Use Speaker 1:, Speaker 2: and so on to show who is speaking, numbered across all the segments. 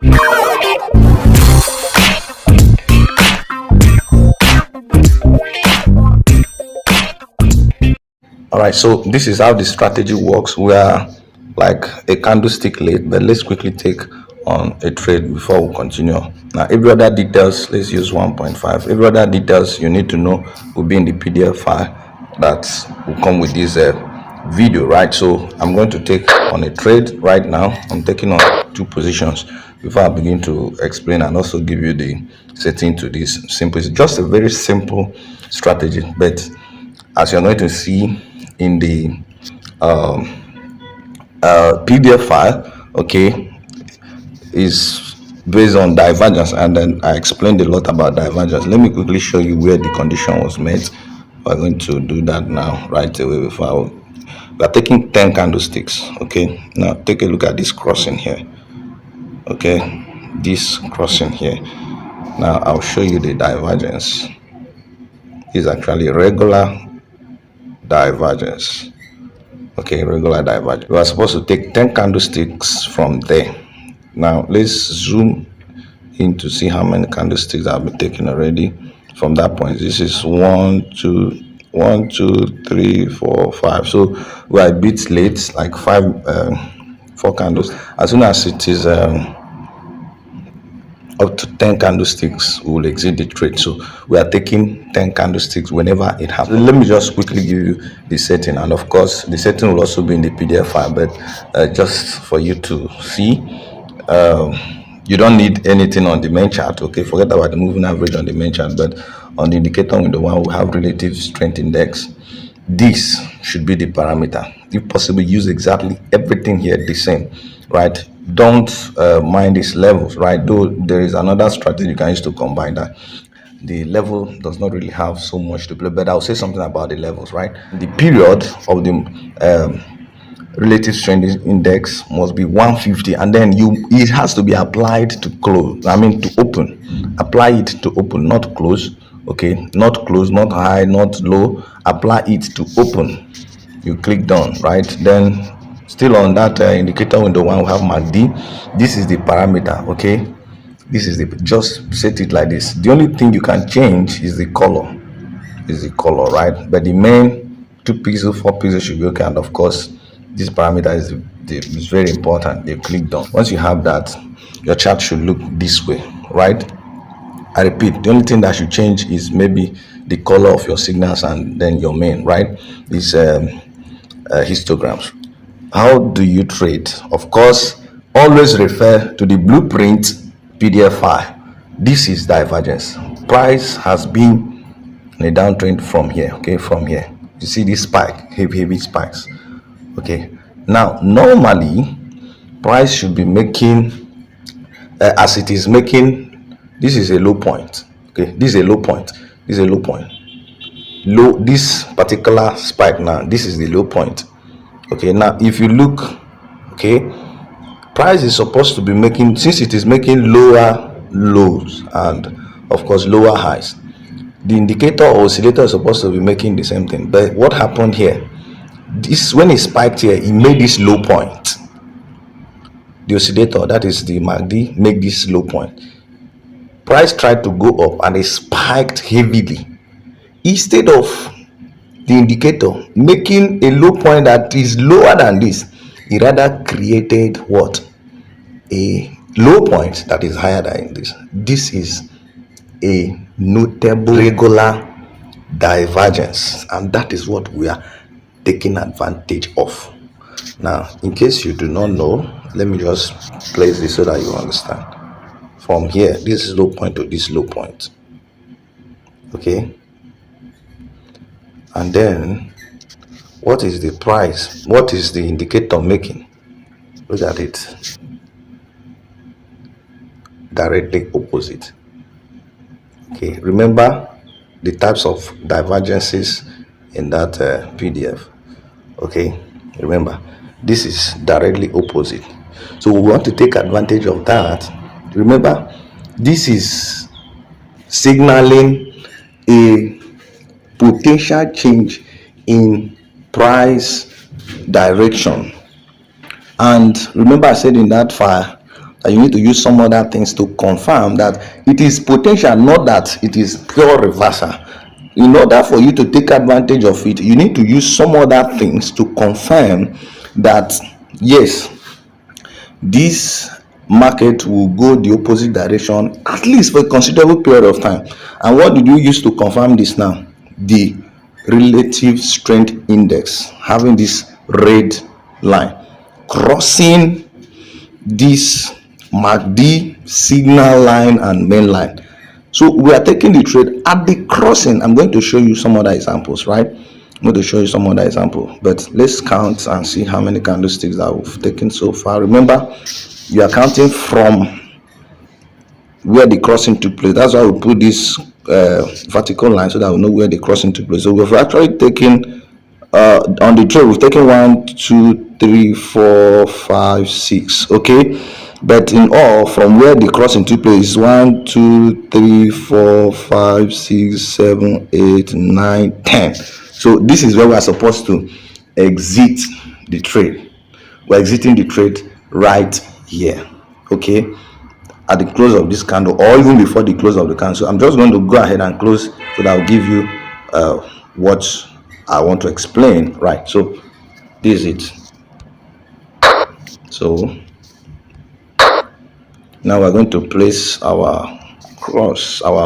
Speaker 1: All right, so this is how the strategy works. We are like a candlestick late, but let's quickly take on a trade before we continue. Now, every other details, let's use 1.5. Every other details you need to know will be in the PDF file that will come with this video, right? So I'm going to take on a trade right now. I'm taking on 2 positions before I begin to explain and also give you the setting to this. Simple, it's just a very simple strategy, but as you're going to see in the PDF file, okay, is based on divergence, and then I explained a lot about divergence. Let me quickly show you where the condition was met. We're going to do that now right away. Before we are taking 10 candlesticks. Okay, now take a look at this crossing here. Okay, this crossing here. Now I'll show you the divergence. Is actually regular divergence. Okay, regular divergence. We are supposed to take 10 candlesticks from there. Now let's zoom in to see how many candlesticks I've been taking already from that point. This is 1 2 1 2 3 4 5. So we are a bit late, like 4 candles. As soon as it is up to 10 candlesticks, we will exit the trade. So we are taking 10 candlesticks whenever it happens. So let me just quickly give you the setting, and of course the setting will also be in the PDF file, but just for you to see, you don't need anything on the main chart. Okay, forget about the moving average on the main chart, but on the indicator window one, we have relative strength index. This should be the parameter. If possible, use exactly everything here the same, right? Don't mind these levels, right? Though there is another strategy you can use to combine that. The level does not really have so much to play, but I'll say something about the levels, right? The period of the relative strength index must be 150, and then it has to be applied to close, to open. Apply it to open, not close. Okay, not close, not high, not low. Apply it to open. You click done, right? Then still on that indicator window one, we have MACD. This is the parameter. Okay, this is the, just set it like this. The only thing you can change is the color, right? But the main 2 pixels, 4 pixels should be okay. And of course this parameter is very important. You click done. Once you have that, your chart should look this way, right? I repeat, the only thing that should change is maybe the color of your signals, and then your main, right? These histograms. How do you trade? Of course, always refer to the blueprint PDF file. This is divergence. Price has been in a downtrend from here. Okay, from here you see this spike, heavy spikes. Okay, now normally price should be making as it is making, this is a low point. Okay, this is a low point, this is a low point, this particular spike. Now this is the low point. Okay, now if you look, okay, price is supposed to be making, since it is making lower lows and of course lower highs, the indicator or oscillator is supposed to be making the same thing. But what happened here, this, when it spiked here, it made this low point. The oscillator, that is the MACD, make this low point. Price tried to go up and it spiked heavily. Instead of the indicator making a low point that is lower than this, it rather created what? A low point that is higher than this. This is a notable regular divergence, and that is what we are taking advantage of. Now, in case you do not know, let me just place this so that you understand. From here, this is low point to this low point. Okay, and then what is the price? What is the indicator making? Look at it. Directly opposite. Okay, remember the types of divergences in that PDF. Okay, remember this is directly opposite, so we want to take advantage of that. Remember, this is signaling a potential change in price direction. And remember, I said in that file that you need to use some other things to confirm that it is potential, not that it is pure reversal. In order for you to take advantage of it, you need to use some other things to confirm that yes, this market will go the opposite direction at least for a considerable period of time. And what did you use to confirm this now? The relative strength index, having this red line crossing this MACD signal line and main line. So we are taking the trade at the crossing. I'm going to show you some other examples, right? I'm going to show you some other example, but let's count and see how many candlesticks that we've taken so far. Remember, you are counting from where the crossing took place. That's why we put this vertical line so that we know where the crossing took place. So we've actually taken on the trade, we've taken 1, 2, 3, 4, 5, 6. Okay, but in all, from where the crossing took place, 1, 2, 3, 4, 5, 6, 7, 8, 9, 10. So this is where we are supposed to exit the trade. We're exiting the trade right here. Okay, at the close of this candle, or even before the close of the candle. So I'm just going to go ahead and close so that I'll give you what I want to explain. Right, so this is it. So now we're going to place our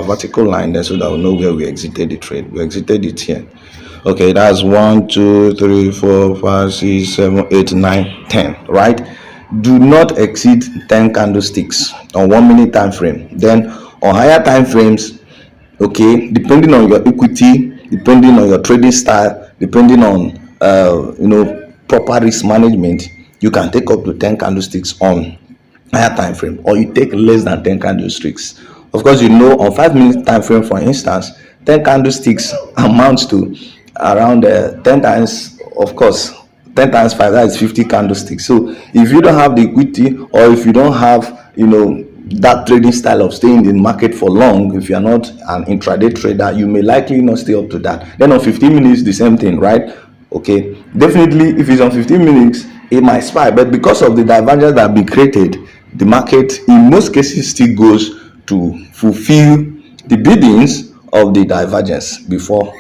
Speaker 1: vertical line there so that we'll know where we exited the trade. We exited it here. Okay, that's 1, 2, 3, 4, 5, 6, 7, 8, 9, 10. Right, do not exceed 10 candlesticks on 1 minute time frame. Then on higher time frames, okay, depending on your equity, depending on your trading style, depending on proper risk management, you can take up to 10 candlesticks on higher time frame, or you take less than 10 candlesticks. Of course, on 5 minute time frame, for instance, 10 candlesticks amounts to around 10 times, of course, 10 times 5, that is 50 candlesticks. So if you don't have the equity, or if you don't have that trading style of staying in the market for long, if you are not an intraday trader, you may likely not stay up to that. Then on 15 minutes, the same thing, right? Okay, definitely if it's on 15 minutes, it might spike, but because of the divergence that be created, the market in most cases still goes to fulfill the biddings of the divergence before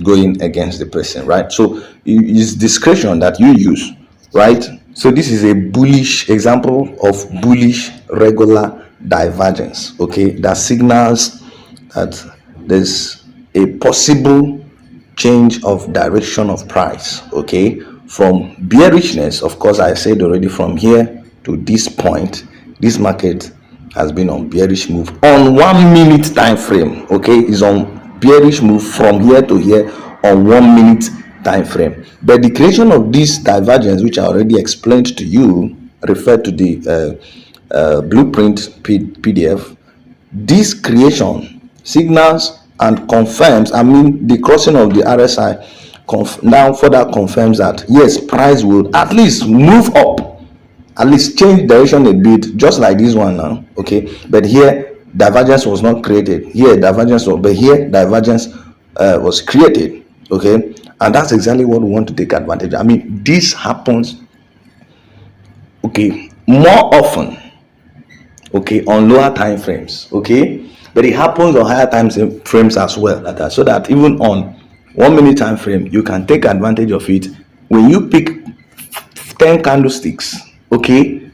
Speaker 1: going against the person, right? So it's discretion that you use, right? So this is a bullish example of bullish regular divergence, okay, that signals that there's a possible change of direction of price, okay, from bearishness. Of course, I said already, from here to this point, this market has been on bearish move on 1 minute time frame. Okay, is on bearish move from here to here on 1 minute time frame. But the creation of this divergence, which I already explained to you, referred to the blueprint PDF, this creation signals and confirms, the crossing of the RSI now further confirms that yes, price will at least move up, at least change direction a bit, just like this one now. Okay, but here divergence was not created. Here divergence was, but here divergence was created. Okay, and that's exactly what we want to take advantage of. This happens, okay, more often, okay, on lower time frames, okay, but it happens on higher time frames as well, so that even on 1 minute time frame you can take advantage of it. When you pick 10 candlesticks, okay,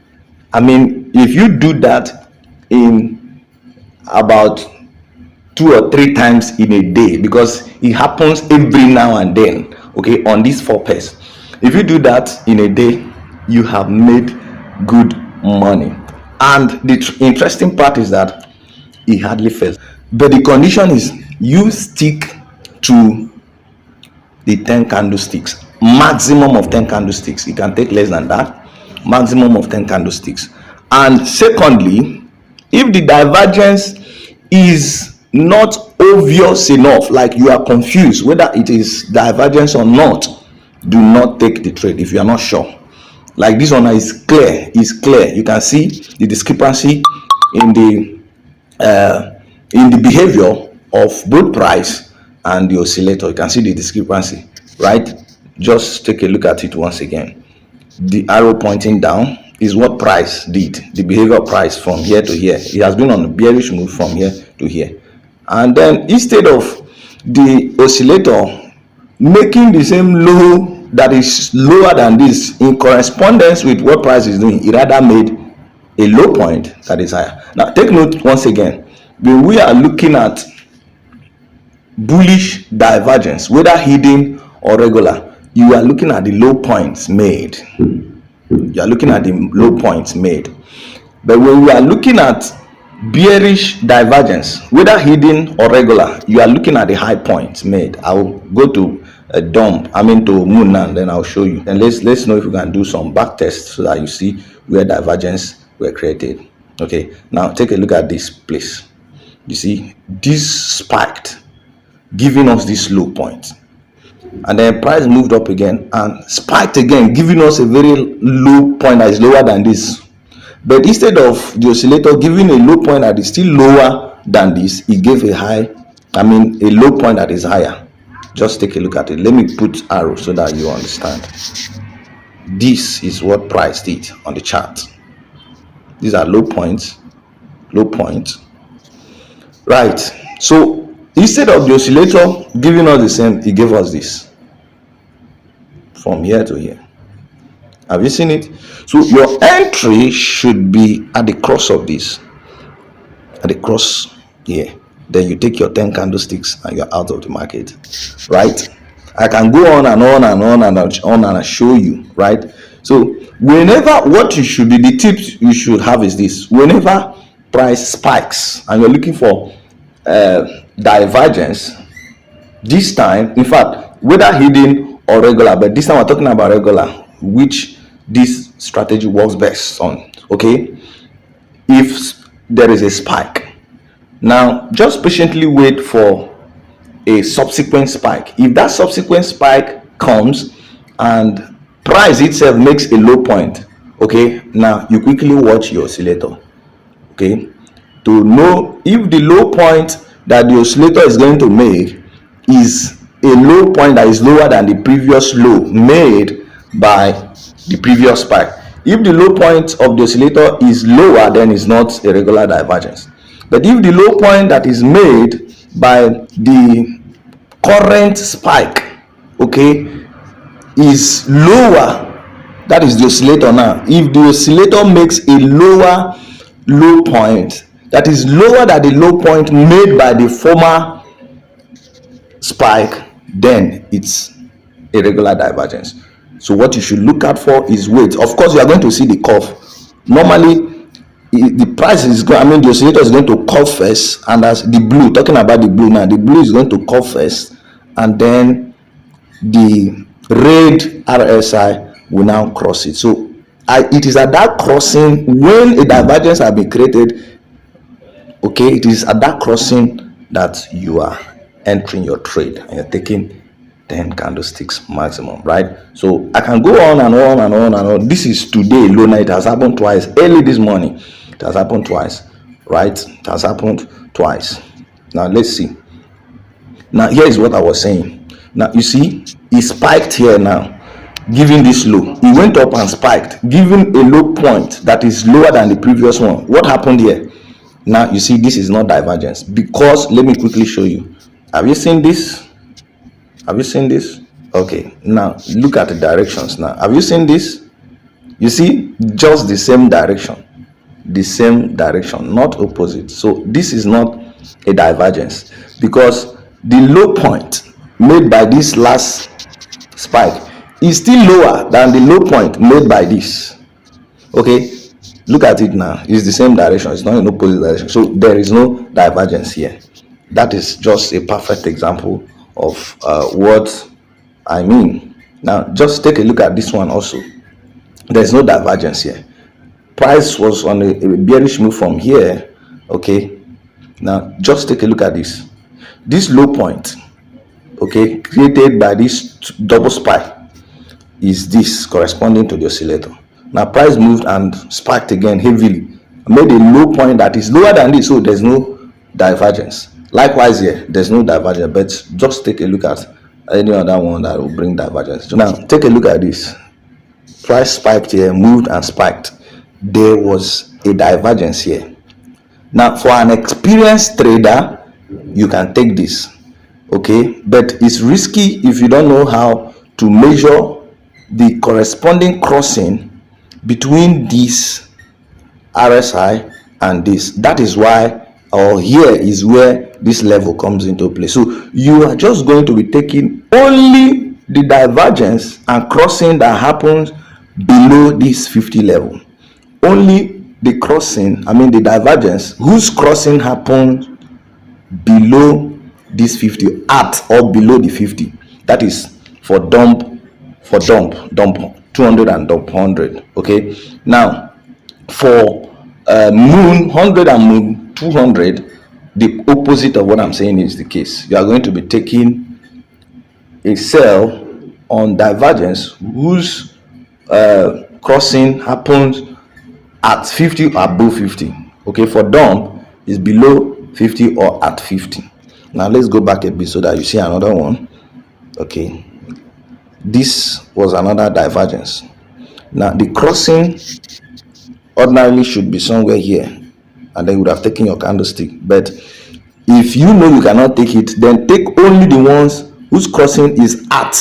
Speaker 1: if you do that in about 2 or 3 times in a day, because it happens every now and then, okay, on these 4 pairs, if you do that in a day, you have made good money. And the interesting part is that it hardly fails, but the condition is you stick to the 10 candlesticks, maximum of 10 candlesticks. You can take less than that, maximum of 10 candlesticks. And secondly, if the divergence is not obvious enough, like you are confused whether it is divergence or not, do not take the trade if you are not sure. Like this one is clear, you can see the discrepancy in the behavior of both price and the oscillator. You can see the discrepancy, right? Just take a look at it once again. The arrow pointing down, is what price did, the behavior of price from here to here. It has been on a bearish move from here to here. And then instead of the oscillator making the same low that is lower than this in correspondence with what price is doing, it rather made a low point that is higher. Now take note once again, when we are looking at bullish divergence, whether hidden or regular, you are looking at the low points made. You are looking at the low points made. But when we are looking at bearish divergence, whether hidden or regular, you are looking at the high points made. I will go to a to moon now, and then I'll show you. And let's know if we can do some back tests so that you see where divergence were created. Okay, now take a look at this place. You see this spiked, giving us this low point, and then price moved up again and spiked again, giving us a very low point that is lower than this. But instead of the oscillator giving a low point that is still lower than this, it gave a low point that is higher. Just take a look at it. Let me put arrow so that you understand. This is what price did on the chart. These are low points, right? So instead of the oscillator giving us the same, it gave us this from here to here. Have you seen it? So your entry should be at the cross of this, at the cross here. Then you take your 10 candlesticks and you're out of the market, right? I can go on and on and on and on and show you, right? So whenever, what you should be, the tips you should have is this: whenever price spikes and you're looking for divergence, this time, in fact, whether hidden or regular, but this time we're talking about regular, which this strategy works best on. Okay, if there is a spike, now just patiently wait for a subsequent spike. If that subsequent spike comes and price itself makes a low point, okay, now you quickly watch your oscillator, okay, to know if the low point that the oscillator is going to make is a low point that is lower than the previous low made by the previous spike. If the low point of the oscillator is lower, then it's not a regular divergence. But if the low point that is made by the current spike, okay, is lower, that is the oscillator. Now if the oscillator makes a lower low point that is lower than the low point made by the former spike, then it's a regular divergence. So what you should look out for is weight. Of course, you are going to see the curve. Normally the price is going, the oscillator is going to curve first, and as the blue, talking about the blue now, the blue is going to curve first, and then the red RSI will now cross it. So it is at that crossing, when a divergence has been created, okay, it is at that crossing that you are entering your trade and you're taking 10 candlesticks maximum, right? So I can go on and on and on and on. This is today low. Now it has happened twice. Early this morning it has happened twice, right? It has happened twice. Now let's see. Now here is what I was saying. Now you see it spiked here now, giving this low. It went up and spiked, giving a low point that is lower than the previous one. What happened here? Now you see this is not divergence, because let me quickly show you. Have you seen this? Have you seen this? Okay, now look at the directions. Now have you seen this? You see just the same direction, not opposite. So this is not a divergence, because the low point made by this last spike is still lower than the low point made by this. Okay, look at it now. It's the same direction, it's not in opposite direction, so there is no divergence here. That is just a perfect example of what I mean. Now just take a look at this one also. There's no divergence here. Price was on a bearish move from here. Okay, now just take a look at this low point, okay, created by this double spike is this corresponding to the oscillator. Now price moved and spiked again heavily, made a low point that is lower than this, so there's no divergence. Likewise here, there's no divergence, but just take a look at any other one that will bring divergence. Now take a look at this. Price spiked here, moved and spiked. there was a divergence here. Now, for an experienced trader, you can take this, okay, but it's risky if you don't know how to measure the corresponding crossing between this RSI and this. That is why, or here is where this level comes into play. So you are just going to be taking only the divergence and crossing that happens below this 50 level. Only the crossing, I mean the divergence whose crossing happens below this 50, at or below the 50. That is for dump 200 and dump 100. Okay, now for moon 100 and moon 200, the opposite of what I'm saying is the case. You are going to be taking a sell on divergence whose crossing happens at 50 or above 50. Okay, for dump is below 50 or at 50. Now let's go back a bit so that you see another one. Okay, this was another divergence. Now the crossing ordinarily should be somewhere here, and then you would have taken your candlestick. But if you know you cannot take it, then take only the ones whose crossing is at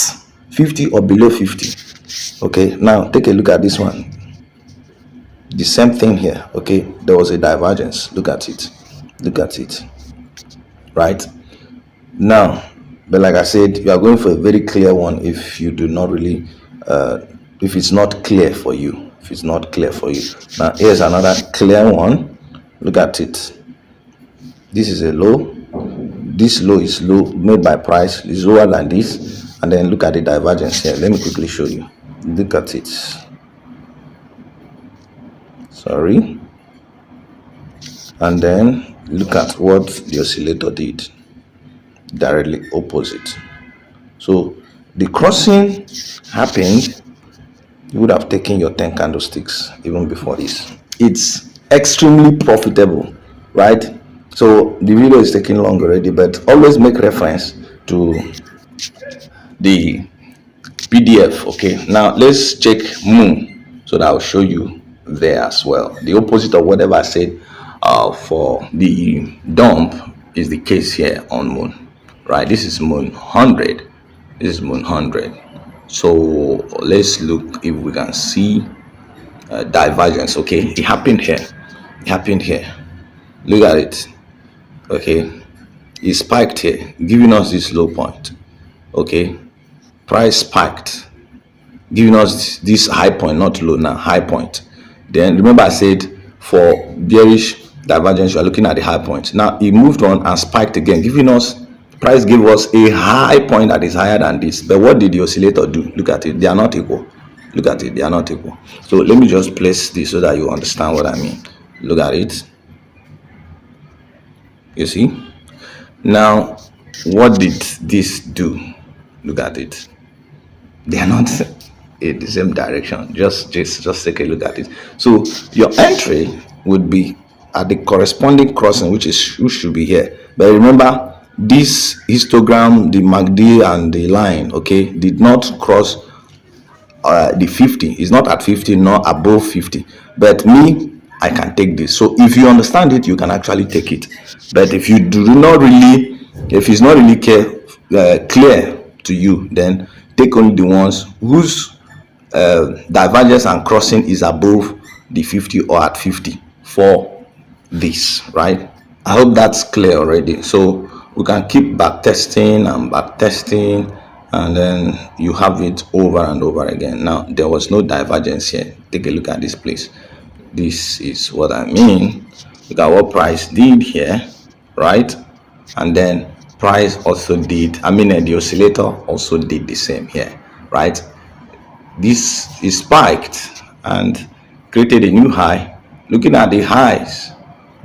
Speaker 1: 50 or below 50. Okay, now take a look at this one. The same thing here. Okay, there was a divergence. Look at it, right? Now, but like I said, you are going for a very clear one if you do not really if it's not clear for you. Now here's another clear one. Look at it. This is a low. This low is low made by price, is lower than this. And then look at the divergence here. Let me quickly show you. Look at it. Sorry. And then look at what the oscillator did. Directly opposite. So the crossing happened, you would have taken your 10 candlesticks even before this. It's extremely profitable, right? So the video is taking long already, but always make reference to the PDF. Okay, now let's check moon so that I'll show you there as well. The opposite of whatever I said for the dump is the case here on moon, right? This is moon 100. This is moon 100. So let's look if we can see divergence. Okay, it happened here. Look at it. Okay, it spiked here, giving us this low point. Okay, price spiked, giving us this high point, not low now, high point. Then remember I said for bearish divergence you are looking at the high point. Now it moved on and spiked again, giving us, price gave us a high point that is higher than this. But what did the oscillator do? Look at it, they are not equal. Look at it, they are not equal. So let me just place this so that you understand what I mean. Look at it. You see? Now what did this do? Look at it. They are not in the same direction. Just take a look at it. So your entry would be at the corresponding crossing, which should be here. But remember, this histogram, the MACD and the line, okay, did not cross the 50. It's not at 50 nor above 50. But me, I can take this. So if you understand it, you can actually take it. But if you do not really, if it's not really clear to you, then take only the ones whose divergence and crossing is above the 50 or at 50 for this, right? I hope that's clear already. So we can keep backtesting and then you have it over and over again. Now there was no divergence here. Take a look at this place. This is what I mean. Look at what price did here, right? And then price also did, the oscillator also did the same here, right? This is spiked and created a new high. Looking at the highs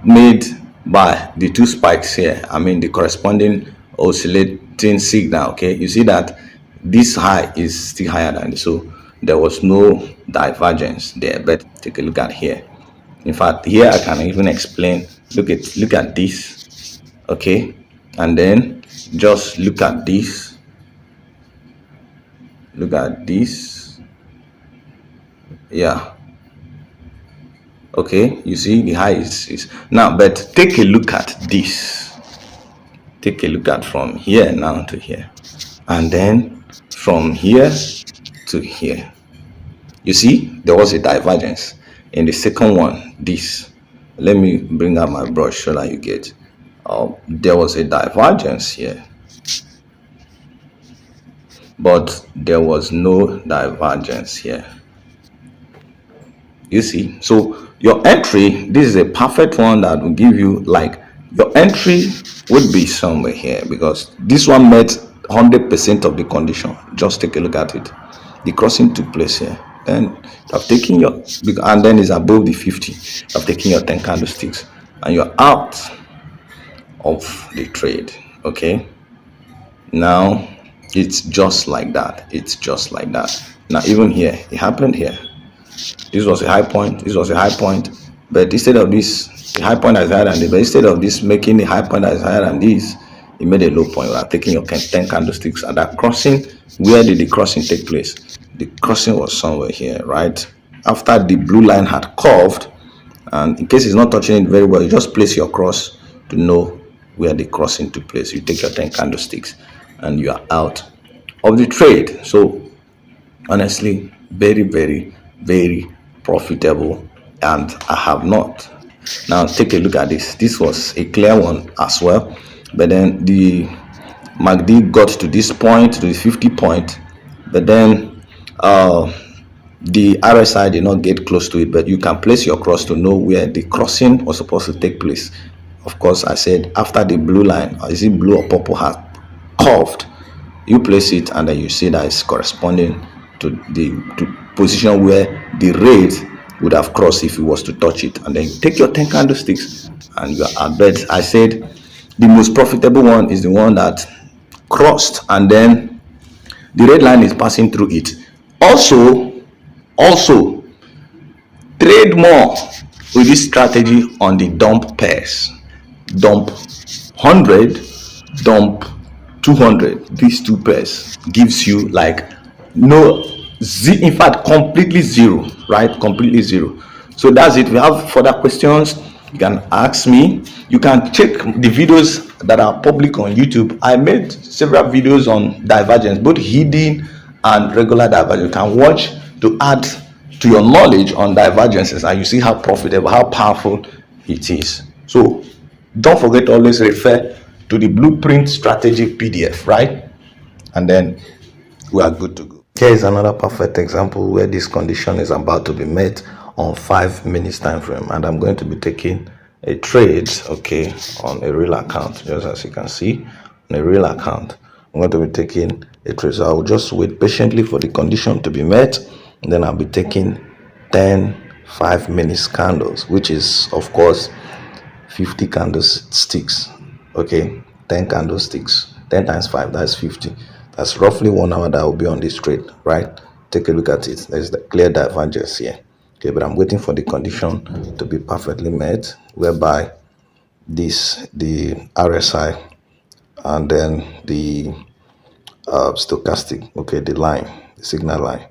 Speaker 1: made by the two spikes here, the corresponding oscillating signal, okay, you see that this high is still higher than this, so there was no divergence there. But take a look at here. In fact, here I can even explain. Look at this, okay, and then just look at this. Yeah, Okay, you see the high is now, but take a look at this. Take a look at from here now to here, and then from here to here. You see, there was a divergence. In the second one, this. Let me bring out my brush so that you get. There was a divergence here, but there was no divergence here. You see, so your entry, this is a perfect one that will give you, like, your entry would be somewhere here, because this one met 100% of the condition. Just take a look at it. The crossing took place here. Then I've taken your, and then it's above the 50. I've taken your 10 candlesticks and you're out of the trade. Okay, now it's just like that. It's just like that. Now even here, it happened here. This was a high point, this was a high point, but instead of this, the high point is higher than this, but instead of this making the high point that is higher than this, it made a low point. We are taking your 10 candlesticks at that crossing. Where did the crossing take place? The crossing was somewhere here, right? After the blue line had curved, and in case it's not touching it very well, you just place your cross to know where the crossing took place. You take your 10 candlesticks and you are out of the trade. So honestly, very, very, very profitable, and I have not. Now take a look at this. This was a clear one as well, but then the MACD got to this point, to the 50 point, but then the RSI did not get close to it. But you can place your cross to know where the crossing was supposed to take place. Of course, I said after the blue line, or is it blue or purple, has curved, you place it and then you see that it's corresponding to the position where the rate would have crossed if it was to touch it, and then you take your 10 candlesticks and you are at bed. I said the most profitable one is the one that crossed and then the red line is passing through it. Also trade more with this strategy on the dump pairs. Dump 100, dump 200. These two pairs gives you like no, in fact completely zero, right? Completely zero. So that's it. If you have further questions, you can ask me. You can check the videos that are public on YouTube. I made several videos on divergence, both hidden and regular divergence. You can watch to add to your knowledge on divergences, and you see how profitable, how powerful it is. So don't forget to always refer to the blueprint strategy PDF, right? And then we are good to go. Here is another perfect example where this condition is about to be met on 5 minutes time frame, and I'm going to be taking a trade, okay, on a real account. Just as you can see, on a real account, I'm going to be taking a trade. So I will just wait patiently for the condition to be met, and then I'll be taking 10 5 minutes candles, which is of course 50 candlesticks. Okay, 10 candlesticks, 10 times 5, that's 50. That's roughly 1 hour that will be on this trade, right? Take a look at it. There's the clear divergence here. Okay, but I'm waiting for the condition to be perfectly met, whereby this, the RSI, and then the stochastic, okay, the line, the signal line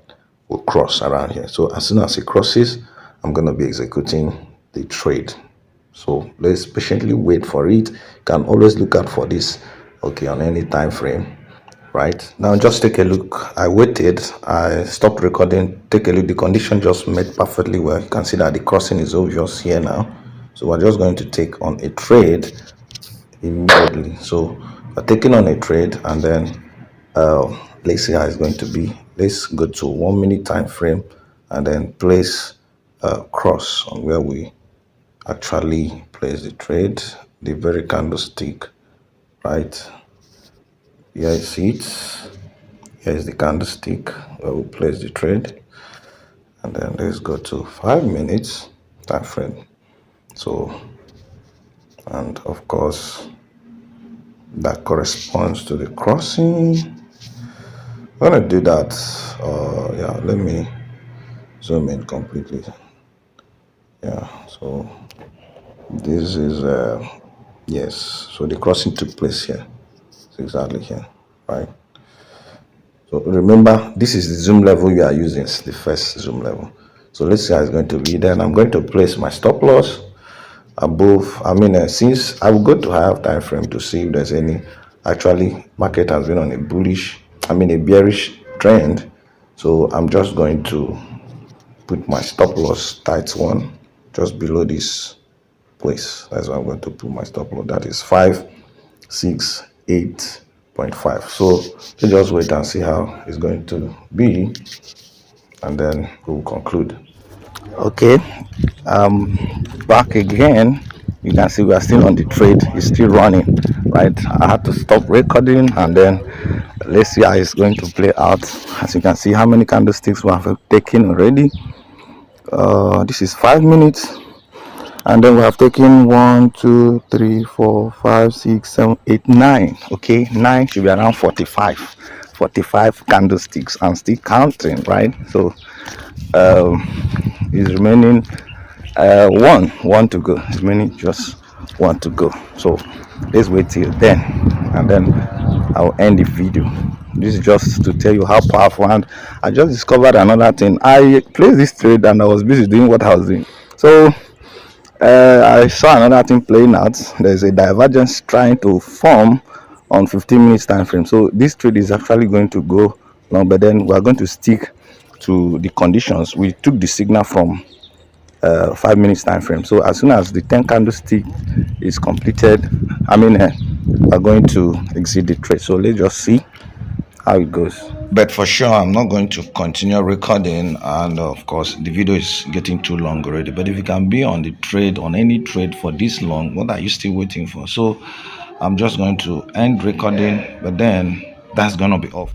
Speaker 1: will cross around here. So as soon as it crosses, I'm going to be executing the trade. So let's patiently wait for it. You can always look out for this, okay, on any time frame. Right now, just take a look. I waited, I stopped recording. Take a look. The condition just met perfectly well. You can see that the crossing is obvious here now. So we're just going to take on a trade immediately. So we're taking on a trade, and then let's see how it's going to be. Let's go to 1 minute time frame and then place a cross on where we actually place the trade, the very candlestick, right? Here is it. Here is the candlestick where we place the trade, and then let's go to 5 minutes time frame. So, and of course that corresponds to the crossing. I'm gonna do that. Yeah, let me zoom in completely. Yeah, so this is yes, so the crossing took place here. It's exactly here, right? So remember, this is the zoom level you are using. It's the first zoom level. So let's see how it's going to be. Then I'm going to place my stop loss above. Since I will go to higher time frame to see if there's any. Actually, market has been on a a bearish trend. So I'm just going to put my stop loss tight one just below this place. That's why I'm going to put my stop loss. That is 568.5. So let's just wait and see how it's going to be, and then we'll conclude. Okay, back again. You can see we are still on the trade. It's still running, right? I had to stop recording, and then let's see how it's going to play out. As you can see, how many candlesticks we have taken already. This is 5 minutes, and then we have taken 1, 2, 3, 4, 5, 6, 7, 8, 9. Okay, 9 should be around 45 candlesticks. I'm still counting, right? So is remaining one to go. It's remaining just one to go. So let's wait till then, and then I'll end the video. This is just to tell you how powerful. And I just discovered another thing. I placed this trade and I was busy doing what I was doing. So I saw another thing playing out. There's a divergence trying to form on 15 minutes time frame. So this trade is actually going to go long, but then we are going to stick to the conditions. We took the signal from 5 minutes time frame. So as soon as the 10 candlestick is completed, we're going to exit the trade. So let's just see how it goes. But for sure, I'm not going to continue recording, and of course the video is getting too long already. But if you can be on the trade, on any trade for this long, what are you still waiting for? So I'm just going to end recording, but then that's gonna be off.